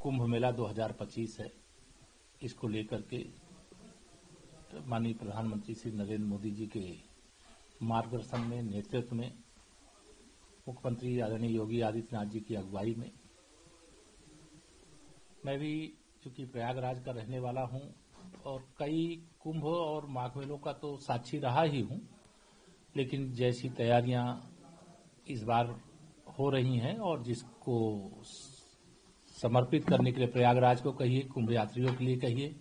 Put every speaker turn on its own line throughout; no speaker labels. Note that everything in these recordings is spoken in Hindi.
कुंभ मेला 2025 है। इसको लेकर के माननीय प्रधानमंत्री श्री नरेंद्र मोदी जी के मार्गदर्शन में, नेतृत्व में, मुख्यमंत्री आदरणीय योगी आदित्यनाथ जी की अगुवाई में, मैं भी चूंकि प्रयागराज का रहने वाला हूं और कई कुंभ और माघ मेलों का तो साक्षी रहा ही हूं, लेकिन जैसी तैयारियां इस बार हो रही हैं और जिसको समर्पित करने के लिए, प्रयागराज को कहिए, कुंभ यात्रियों के लिए कहिए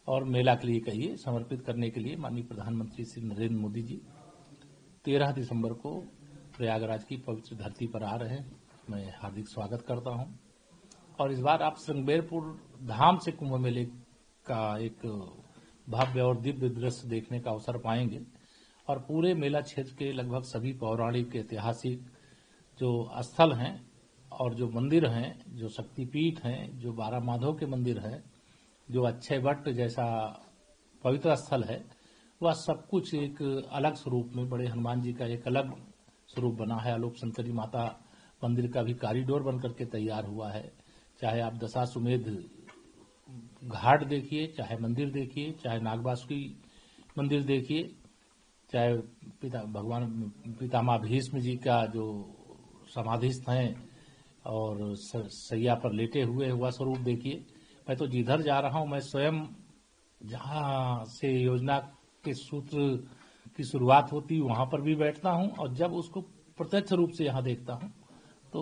और मेला के लिए कहिए, समर्पित करने के लिए माननीय प्रधानमंत्री श्री नरेंद्र मोदी जी 13 दिसंबर को प्रयागराज की पवित्र धरती पर आ रहे हैं। मैं हार्दिक स्वागत करता हूं और इस बार आप श्रृंगेरपुर धाम से कुंभ मेले का एक भव्य और दिव्य दृश्य देखने का अवसर पाएंगे और पूरे मेला क्षेत्र के लगभग सभी पौराणिक, ऐतिहासिक जो स्थल हैं और जो मंदिर हैं, जो शक्तिपीठ हैं, जो 12 माधव के मंदिर हैं, जो अक्षय वट जैसा पवित्र स्थल है, वह सब कुछ एक अलग स्वरूप में, बड़े हनुमान जी का एक अलग स्वरूप बना है। आलोक संतरी माता मंदिर का भी कॉरिडोर बन करके तैयार हुआ है। चाहे आप दशाश्वमेध घाट देखिए, चाहे मंदिर देखिए, चाहे नागवासुकी मंदिर देखिए, चाहे भगवान पितामह भीष्म जी का जो समाधिस्थ हैं और सैया पर लेटे हुए हुआ स्वरूप देखिए। मैं तो जिधर जा रहा हूं, मैं स्वयं जहां से योजना के सूत्र की शुरुआत होती वहां पर भी बैठता हूं और जब उसको प्रत्यक्ष रूप से यहां देखता हूं तो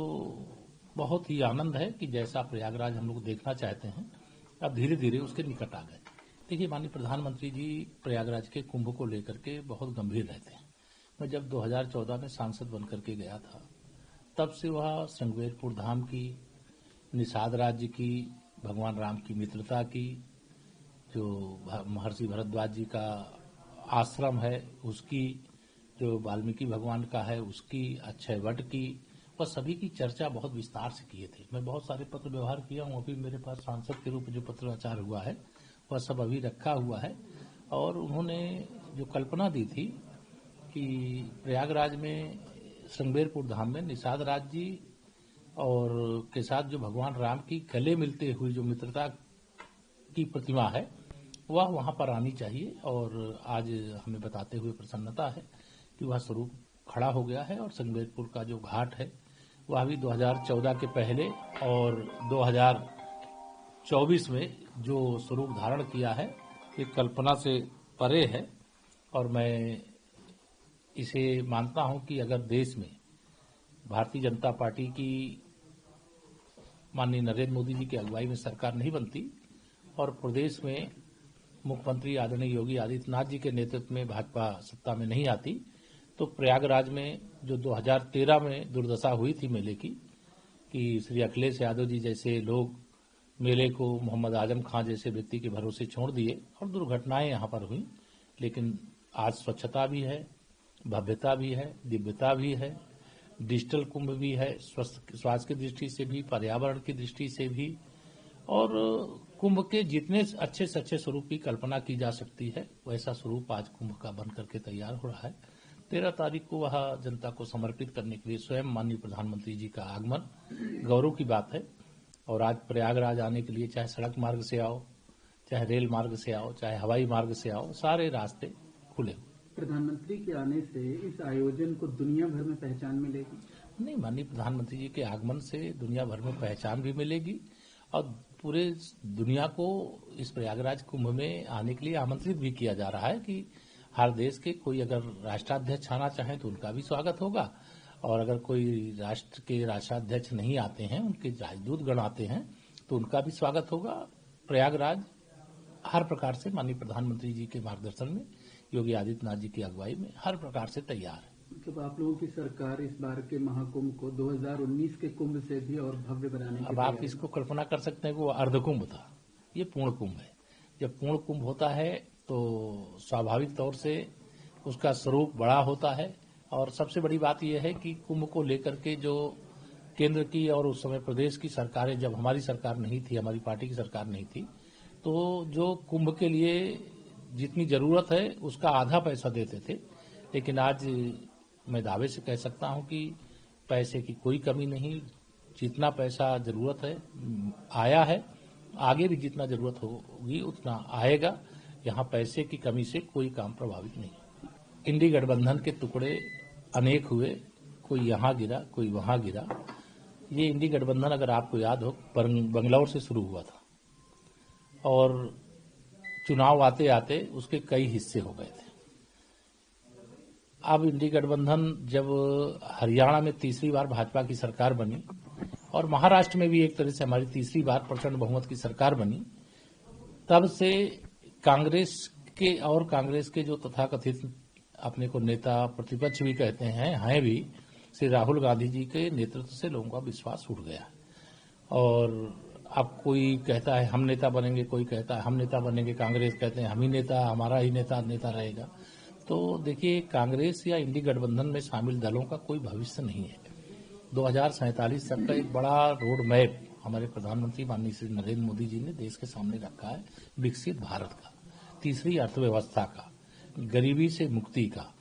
बहुत ही आनंद है कि जैसा प्रयागराज हम लोग देखना चाहते हैं, अब धीरे धीरे उसके निकट आ गए। देखिए, माननीय प्रधानमंत्री जी प्रयागराज के कुंभ को लेकर के बहुत गंभीर रहते हैं। मैं जब 2014 में सांसद बनकर के गया था, तब से वह श्रृंगेरपुर धाम की, निषाद राज्य की, भगवान राम की मित्रता की, जो महर्षि भरद्वाज जी का आश्रम है उसकी, जो वाल्मीकि भगवान का है उसकी, अक्षय वट की, वह सभी की चर्चा बहुत विस्तार से किए थे। मैं बहुत सारे पत्र व्यवहार किया हूँ, अभी मेरे पास सांसद के रूप में जो पत्राचार हुआ है वह सब अभी रखा हुआ है। और उन्होंने जो कल्पना दी थी कि प्रयागराज में, श्रृंगेरपुर धाम में निषाद राज जी और के साथ जो भगवान राम की गले मिलते हुई जो मित्रता की प्रतिमा है वह वहां पर आनी चाहिए। और आज हमें बताते हुए प्रसन्नता है कि वह स्वरूप खड़ा हो गया है और श्रृंगेरपुर का जो घाट है वह भी 2014 के पहले और 2024 में जो स्वरूप धारण किया है, ये कल्पना से परे है। और मैं इसे मानता हूं कि अगर देश में भारतीय जनता पार्टी की माननीय नरेंद्र मोदी जी की अगुवाई में सरकार नहीं बनती और प्रदेश में मुख्यमंत्री आदरणीय योगी आदित्यनाथ जी के नेतृत्व में भाजपा सत्ता में नहीं आती, तो प्रयागराज में जो 2013 में दुर्दशा हुई थी मेले की, कि श्री अखिलेश यादव जी जैसे लोग मेले को मोहम्मद आजम खां जैसे व्यक्ति के भरोसे छोड़ दिए और दुर्घटनाएं यहां पर हुई। लेकिन आज स्वच्छता भी है, भव्यता भी है, दिव्यता भी है, डिजिटल कुंभ भी है, स्वास्थ्य की दृष्टि से भी, पर्यावरण की दृष्टि से भी, और कुंभ के जितने अच्छे से अच्छे स्वरूप की कल्पना की जा सकती है वैसा स्वरूप आज कुंभ का बन करके तैयार हो रहा है। 13 तारीख को वह जनता को समर्पित करने के लिए स्वयं माननीय प्रधानमंत्री जी का आगमन गौरव की बात है। और आज प्रयागराज आने के लिए चाहे सड़क मार्ग से आओ, चाहे रेल मार्ग से आओ, चाहे हवाई मार्ग से आओ, सारे रास्ते खुले।
प्रधानमंत्री के आने से इस आयोजन को दुनिया भर में पहचान मिलेगी?
नहीं, माननीय प्रधानमंत्री जी के आगमन से दुनिया भर में पहचान भी मिलेगी और पूरे दुनिया को इस प्रयागराज कुंभ में आने के लिए आमंत्रित भी किया जा रहा है कि हर देश के कोई अगर राष्ट्राध्यक्ष आना चाहें तो उनका भी स्वागत होगा और अगर कोई राष्ट्र के राष्ट्राध्यक्ष नहीं आते हैं, उनके राजदूत गण आते हैं, तो उनका भी स्वागत होगा। प्रयागराज हर प्रकार से माननीय प्रधानमंत्री जी के मार्गदर्शन में, योगी आदित्यनाथ जी की अगुवाई में हर प्रकार से तैयार है।
मतलब आप लोगों की सरकार इस बार के महाकुंभ को 2019 के कुंभ से भी और भव्य बनाने की,
अब आप इसको कल्पना कर सकते हैं कि वो अर्धकुंभ था, ये पूर्ण कुंभ है। जब पूर्ण कुंभ होता है तो स्वाभाविक तौर से उसका स्वरूप बड़ा होता है। और सबसे बड़ी बात यह है कि कुंभ को लेकर के जो केंद्र की और उस समय प्रदेश की सरकारें, जब हमारी सरकार नहीं थी, हमारी पार्टी की सरकार नहीं थी, तो जो कुंभ के लिए जितनी जरूरत है उसका आधा पैसा देते थे। लेकिन आज मैं दावे से कह सकता हूं कि पैसे की कोई कमी नहीं, जितना पैसा जरूरत है आया है, आगे भी जितना जरूरत होगी उतना आएगा। यहाँ पैसे की कमी से कोई काम प्रभावित नहीं। इंडी गठबंधन के टुकड़े अनेक हुए, कोई यहाँ गिरा, कोई वहाँ गिरा। ये इंडी गठबंधन अगर आपको याद हो बंगलौर से शुरू हुआ था और चुनाव आते आते उसके कई हिस्से हो गए थे। अब इंडी गठबंधन जब हरियाणा में तीसरी बार भाजपा की सरकार बनी और महाराष्ट्र में भी एक तरह से हमारी तीसरी बार प्रचंड बहुमत की सरकार बनी, तब से कांग्रेस के जो तथाकथित अपने को नेता प्रतिपक्ष भी कहते हैं भी, श्री राहुल गांधी जी के नेतृत्व से लोगों का विश्वास उठ गया। और अब कोई कहता है हम नेता बनेंगे, कोई कहता है हम नेता बनेंगे, कांग्रेस कहते हैं हम ही नेता, हमारा ही नेता रहेगा। तो देखिए, कांग्रेस या इंडी गठबंधन में शामिल दलों का कोई भविष्य नहीं है। 2047 तक का एक बड़ा रोड मैप हमारे प्रधानमंत्री माननीय श्री नरेंद्र मोदी जी ने देश के सामने रखा है। विकसित भारत का, तीसरी अर्थव्यवस्था का, गरीबी से मुक्ति का,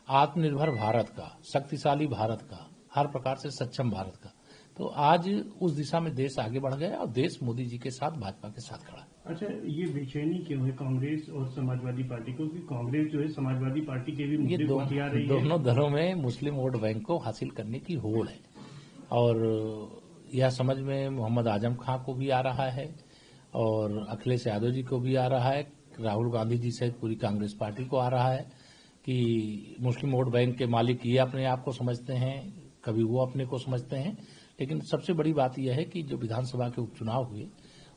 आत्मनिर्भर भारत का, शक्तिशाली भारत का, हर प्रकार से सक्षम भारत का। तो आज उस दिशा में देश आगे बढ़ गया और देश मोदी जी के साथ, भाजपा के साथ खड़ा है।
अच्छा, ये बेचैनी क्यों है कांग्रेस और समाजवादी पार्टी को? कि कांग्रेस जो है समाजवादी पार्टी के भी मुद्दे को हथिया रही है।
दोनों दलों में मुस्लिम वोट बैंक को हासिल करने की होड़ है और यह समझ में मोहम्मद आजम खां को भी आ रहा है और अखिलेश यादव जी को भी आ रहा है, राहुल गांधी जी सहित पूरी कांग्रेस पार्टी को आ रहा है कि मुस्लिम वोट बैंक के मालिक ये अपने आप को समझते हैं, कभी वो अपने को समझते हैं। लेकिन सबसे बड़ी बात यह है कि जो विधानसभा के उपचुनाव हुए,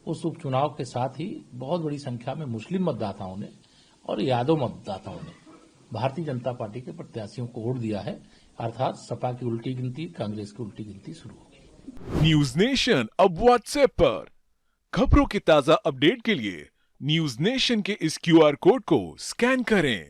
उस उपचुनाव के साथ ही बहुत बड़ी संख्या में मुस्लिम मतदाताओं ने और यादव मतदाताओं ने भारतीय जनता पार्टी के प्रत्याशियों को वोट दिया है। अर्थात सपा की उल्टी गिनती, कांग्रेस की उल्टी गिनती शुरू हो गई।
न्यूज नेशन अब व्हाट्सएप पर खबरों के ताजा अपडेट के लिए न्यूज नेशन के इस QR कोड को स्कैन करें।